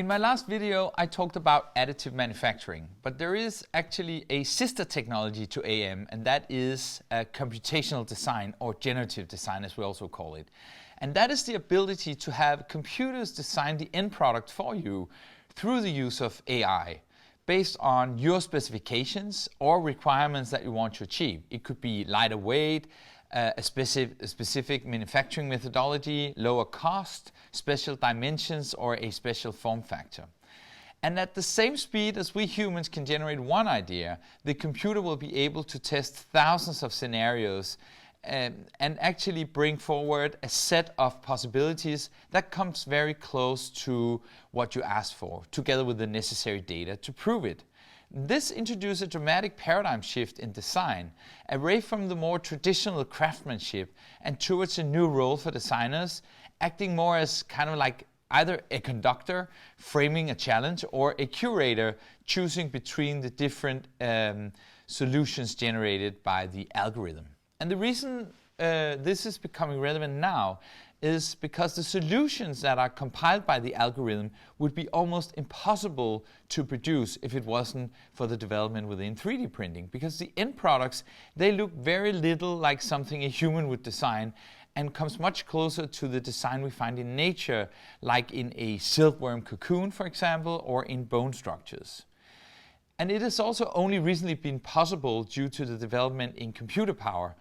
In my last video, I talked about additive manufacturing, but there is actually a sister technology to AM, and that is computational design, or generative design as we also call it. And that is the ability to have computers design the end product for you through the use of AI, based on your specifications or requirements that you want to achieve. It could be lighter weight, a specific manufacturing methodology, lower cost, special dimensions, or a special form factor. And at the same speed as we humans can generate one idea, the computer will be able to test thousands of scenarios and actually bring forward a set of possibilities that comes very close to what you asked for, together with the necessary data to prove it. This introduced a dramatic paradigm shift in design, away from the more traditional craftsmanship and towards a new role for designers, acting more as kind of like either a conductor framing a challenge or a curator choosing between the different solutions generated by the algorithm. And the reason this is becoming relevant now is because the solutions that are compiled by the algorithm would be almost impossible to produce if it wasn't for the development within 3D printing, because the end products, they look very little like something a human would design and comes much closer to the design we find in nature, like in a silkworm cocoon, for example, or in bone structures. And it has also only recently been possible due to the development in computer power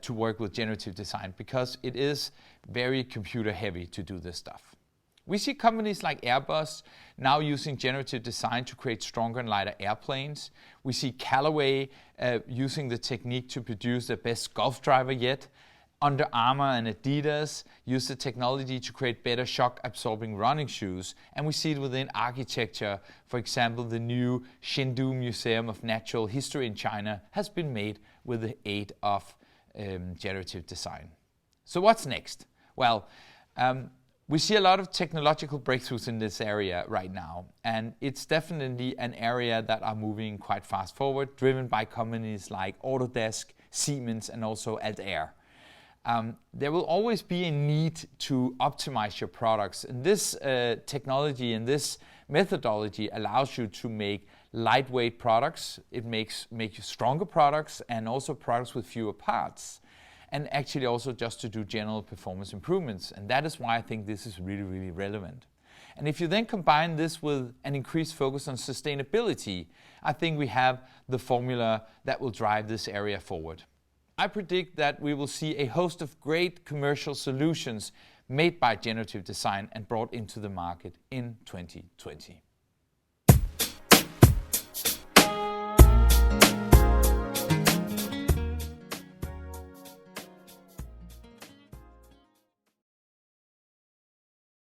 to work with generative design, because it is very computer heavy to do this stuff. We see companies like Airbus now using generative design to create stronger and lighter airplanes. We see Callaway using the technique to produce the best golf driver yet. Under Armour and Adidas use the technology to create better shock-absorbing running shoes, and we see it within architecture. For example, the new Chengdu Museum of Natural History in China has been made with the aid of generative design. So what's next? Well, we see a lot of technological breakthroughs in this area right now, and it's definitely an area that are moving quite fast forward, driven by companies like Autodesk, Siemens, and also Altair. There will always be a need to optimize your products, and this technology and this methodology allows you to make lightweight products. It makes you stronger products, and also products with fewer parts, and actually also just to do general performance improvements. And that is why I think this is really, really relevant. And if you then combine this with an increased focus on sustainability, I think we have the formula that will drive this area forward. I predict that we will see a host of great commercial solutions made by generative design and brought into the market in 2020.